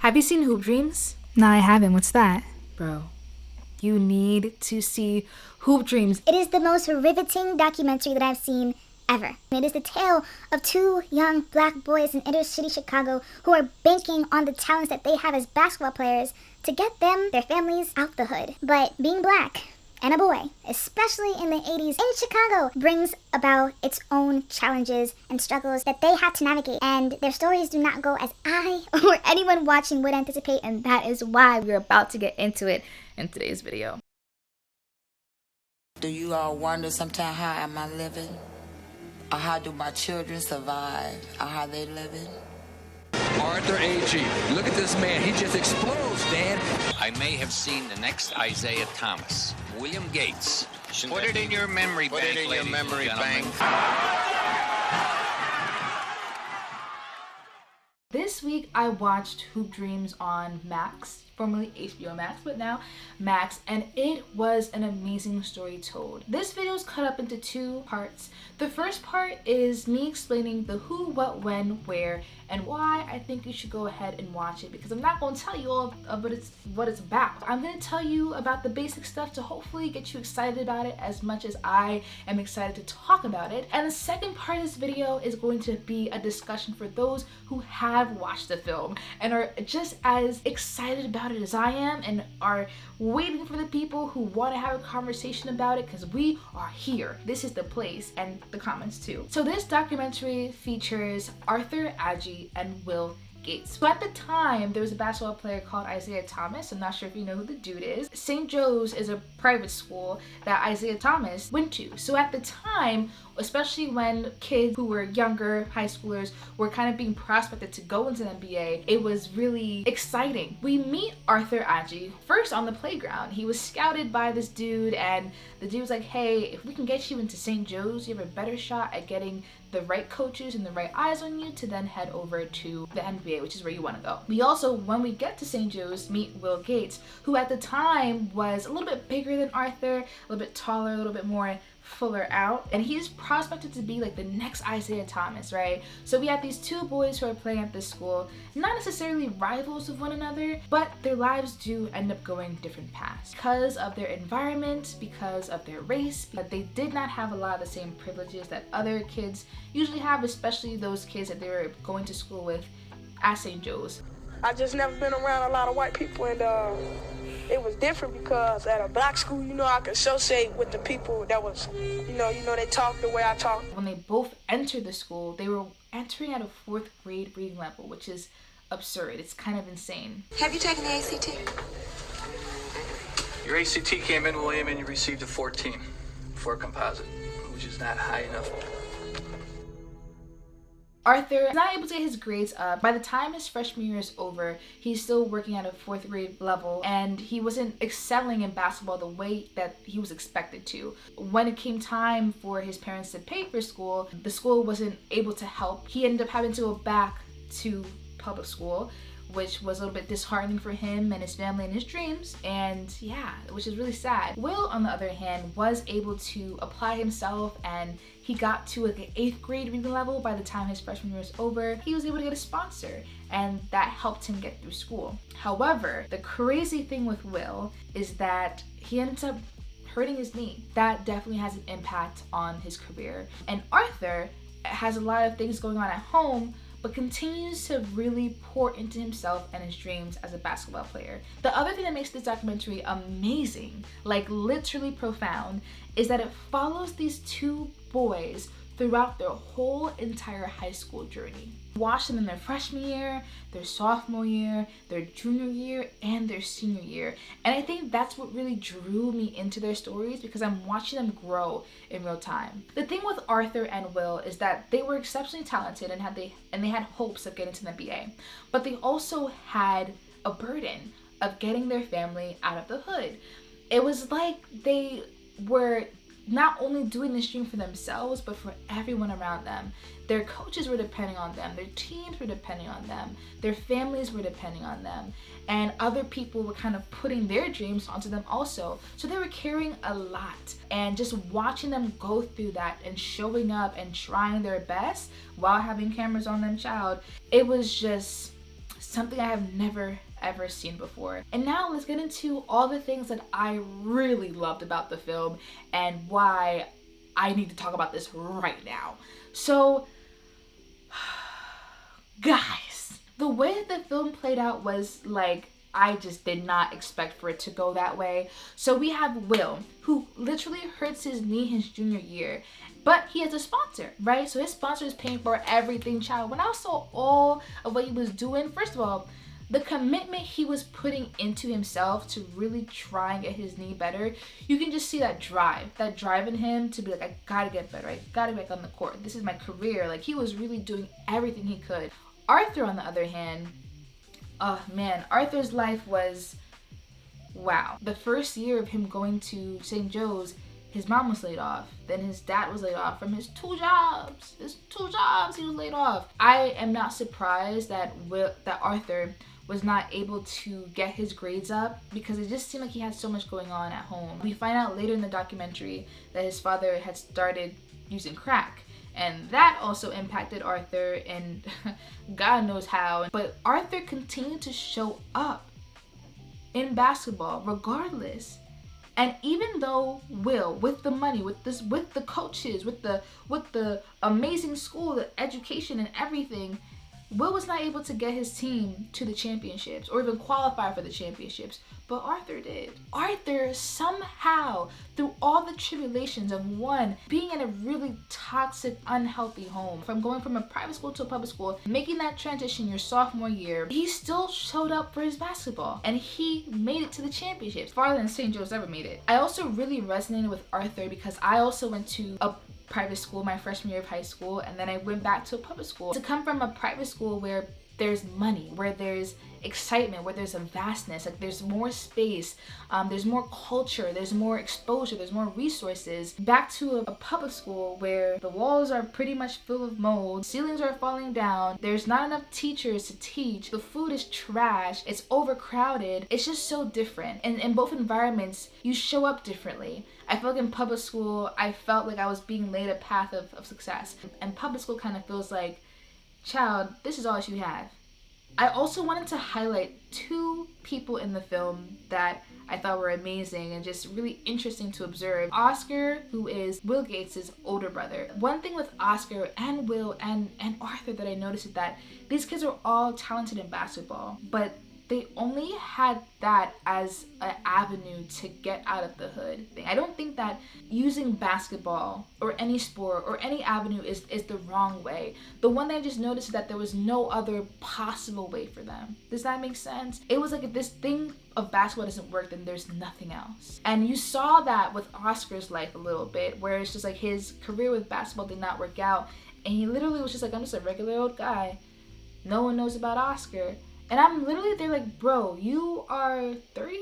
Have you seen Hoop Dreams? No, I haven't. What's that? Bro, you need to see Hoop Dreams. It is the most riveting documentary that I've seen ever. It is the tale of two young black boys in inner city Chicago who are banking on the talents that they have as basketball players to get them, their families, out the hood. But being black and a boy, especially in the 80s in Chicago, brings about its own challenges and struggles that they have to navigate. And their stories do not go as I or anyone watching would anticipate, and that is why We're about to get into it in today's video. Do you all wonder sometimes how am I living? Or how do my children survive? Or how they living? Arthur A.G. Look at this man. He just explodes, Dan. I may have seen the next Isaiah Thomas. William Gates. Put it in your memory bank, Put it in your memory bank. This week I watched Hoop Dreams on Max, formerly HBO Max, but now Max, and it was an amazing story told. This video is cut up into two parts. The first part is me explaining the who, what, when, where, and why I think you should go ahead and watch it, because I'm not going to tell you all of what it's about. I'm going to tell you about the basic stuff to hopefully get you excited about it as much as I am excited to talk about it. And the second part of this video is going to be a discussion for those who have watched the film and are just as excited about it as I am and are waiting for the people who want to have a conversation about it, because we are here. This is the place, and the comments too. So this documentary features Arthur Agee and Will Gates. So at the time, there was a basketball player called Isaiah Thomas. I'm not sure if you know who the dude is. St. Joe's is a private school that Isaiah Thomas went to. So at the time, especially when kids who were younger, high schoolers, were kind of being prospected to go into the NBA, it was really exciting. We meet Arthur Agee first on the playground. He was scouted by this dude, and the dude was like, hey, if we can get you into St. Joe's, you have a better shot at getting the right coaches and the right eyes on you to then head over to the NBA, which is where you want to go. We also, when we get to St. Joe's, meet Will Gates, who at the time was a little bit bigger than Arthur, a little bit taller, a little bit more fuller out, and he's prospected to be like the next Isaiah Thomas, right? So we have these two boys who are playing at this school, not necessarily rivals of one another, but their lives do end up going different paths because of their environment, because of their race, but they did not have a lot of the same privileges that other kids usually have, especially those kids that they were going to school with at St. Joe's. I just never been around a lot of white people, and it was different because at a black school, I could associate with the people that was, they talk the way I talk. When they both entered the school, they were entering at a 4th grade reading level, which is absurd. It's kind of insane. Have you taken the ACT? Your ACT came in, William, and you received a 14 for a composite, which is not high enough. Arthur is not able to get his grades up. By the time his freshman year is over, he's still working at a 4th grade level, and he wasn't excelling in basketball the way that he was expected to. When it came time for his parents to pay for school, the school wasn't able to help. He ended up having to go back to public school, which was a little bit disheartening for him and his family and his dreams, and yeah, which is really sad. Will, on the other hand, was able to apply himself, and he got to like an 8th grade reading level. By the time his freshman year was over, he was able to get a sponsor, and that helped him get through school. However, the crazy thing with Will is that he ends up hurting his knee. That definitely has an impact on his career. And Arthur has a lot of things going on at home, but continues to really pour into himself and his dreams as a basketball player. The other thing that makes this documentary amazing, like literally profound, is that it follows these two boys throughout their whole entire high school journey. Watch them in their freshman year, their sophomore year, their junior year, and their senior year. And I think that's what really drew me into their stories, because I'm watching them grow in real time. The thing with Arthur and Will is that they were exceptionally talented and they had hopes of getting to the NBA, but they also had a burden of getting their family out of the hood. It was like they were not only doing this dream for themselves, but for everyone around them. Their coaches were depending on them, their teams were depending on them, their families were depending on them, and other people were kind of putting their dreams onto them also. So they were carrying a lot, and just watching them go through that and showing up and trying their best while having cameras on them, it was just something I have never ever seen before. And now let's get into all the things that I really loved about the film and why I need to talk about this right now. So, guys, the way that the film played out was like, I just did not expect for it to go that way. So we have Will, who literally hurts his knee his junior year, but he has a sponsor, right? So his sponsor is paying for everything, child. When I saw all of what he was doing, first of all, the commitment he was putting into himself to really try and get his knee better, you can just see that drive in him to be like, I gotta get better, I gotta get back on the court, this is my career. Like, he was really doing everything he could. Arthur, on the other hand, oh man, Arthur's life was, wow. The first year of him going to St. Joe's, his mom was laid off. Then his dad was laid off from his two jobs. He was laid off. I am not surprised that Arthur was not able to get his grades up because it just seemed like he had so much going on at home. We find out later in the documentary that his father had started using crack, and that also impacted Arthur, and God knows how. But Arthur continued to show up in basketball regardless. And even though Will, with the money, with the coaches, with the amazing school, the education and everything, Will was not able to get his team to the championships or even qualify for the championships, but Arthur did. Arthur somehow, through all the tribulations of one, being in a really toxic, unhealthy home, from going from a private school to a public school, making that transition your sophomore year, he still showed up for his basketball and he made it to the championships, farther than St. Joe's ever made it. I also really resonated with Arthur because I also went to a private school my freshman year of high school, and then I went back to a public school. To come from a private school where there's money, where there's excitement, where there's a vastness, like there's more space, there's more culture, there's more exposure, there's more resources, back to a public school where the walls are pretty much full of mold, ceilings are falling down, there's not enough teachers to teach, the food is trash, it's overcrowded. It's just so different. And in both environments, you show up differently. I felt like in public school, I felt like I was being laid a path of success. And public school kind of feels like, child, this is all that you have. I also wanted to highlight two people in the film that I thought were amazing and just really interesting to observe. Oscar, who is Will Gates' older brother. One thing with Oscar and Will and Arthur that I noticed is that these kids are all talented in basketball, but they only had that as an avenue to get out of the hood thing. I don't think that using basketball or any sport or any avenue is the wrong way. The one that I just noticed is that there was no other possible way for them. Does that make sense? It was like, if this thing of basketball doesn't work, then there's nothing else. And you saw that with Oscar's life a little bit, where it's just like his career with basketball did not work out. And he literally was just like, I'm just a regular old guy. No one knows about Oscar. And I'm literally there like, bro, you are 30?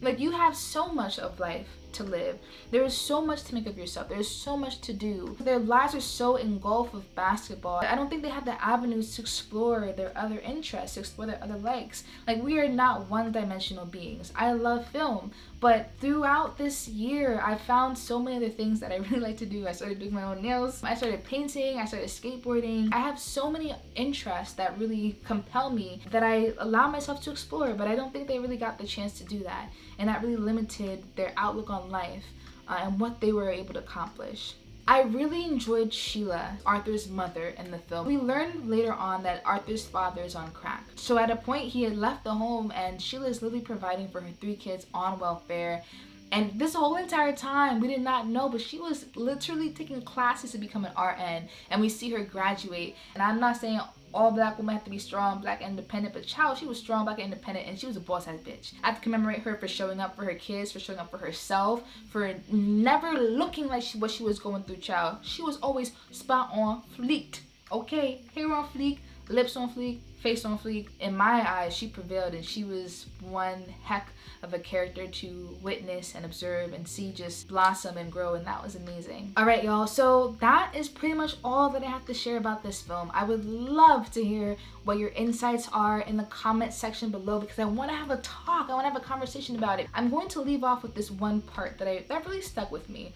Like, you have so much of life to live. There is so much to make of yourself. There's so much to do. Their lives are so engulfed with basketball. I don't think they have the avenues to explore their other interests, to explore their other likes. Like, we are not one-dimensional beings. I love film, but throughout this year, I found so many other things that I really like to do. I started doing my own nails. I started painting. I started skateboarding. I have so many interests that really compel me that I allow myself to explore, but I don't think they really got the chance to do that. And that really limited their outlook on life and what they were able to accomplish. I really enjoyed Sheila, Arthur's mother, in the film. We learned later on that Arthur's father is on crack. So at a point, he had left the home and Sheila is literally providing for her 3 kids on welfare. And this whole entire time, we did not know, but she was literally taking classes to become an RN. And we see her graduate. And I'm not saying all black women have to be strong, black, and independent, but child, she was strong, black, and independent, and she was a boss-ass bitch. I have to commemorate her for showing up for her kids, for showing up for herself, for never looking like what she was going through, child. She was always spot on fleek, okay? Hair on fleek, lips on fleek, face on fleek. In my eyes, she prevailed, and she was one heck of a character to witness and observe and see just blossom and grow, and that was amazing. All right, y'all, so that is pretty much all that I have to share about this film. I would love to hear what your insights are in the comment section below, because I want to have a talk, I want to have a conversation about it. I'm going to leave off with this one part that really stuck with me.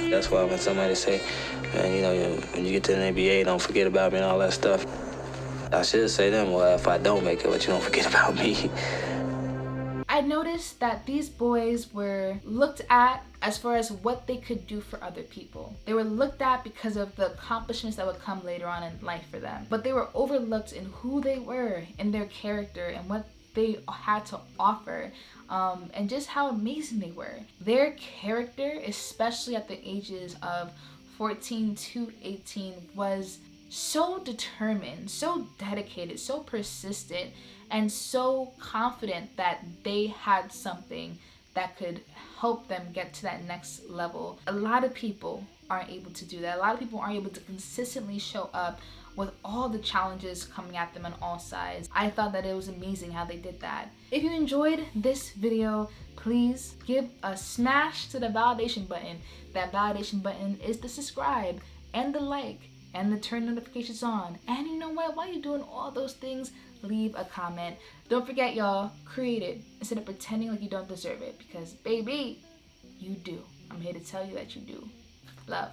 That's why when somebody say, man, you know, when you get to the NBA, don't forget about me and all that stuff, I should say them, well, if I don't make it, but you don't forget about me. I noticed that these boys were looked at as far as what they could do for other people. They were looked at because of the accomplishments that would come later on in life for them. But they were overlooked in who they were, in their character, and what they had to offer, and just how amazing they were. Their character, especially at the ages of 14 to 18, was so determined, so dedicated, so persistent, and so confident that they had something that could help them get to that next level. A lot of people aren't able to do that. A lot of people aren't able to consistently show up with all the challenges coming at them on all sides. I thought that it was amazing how they did that. If you enjoyed this video, please give a smash to the validation button. That validation button is the subscribe and the like and the turn notifications on. And you know what? While you're doing all those things, leave a comment. Don't forget, y'all, create it instead of pretending like you don't deserve it, because baby, you do. I'm here to tell you that you do. Love.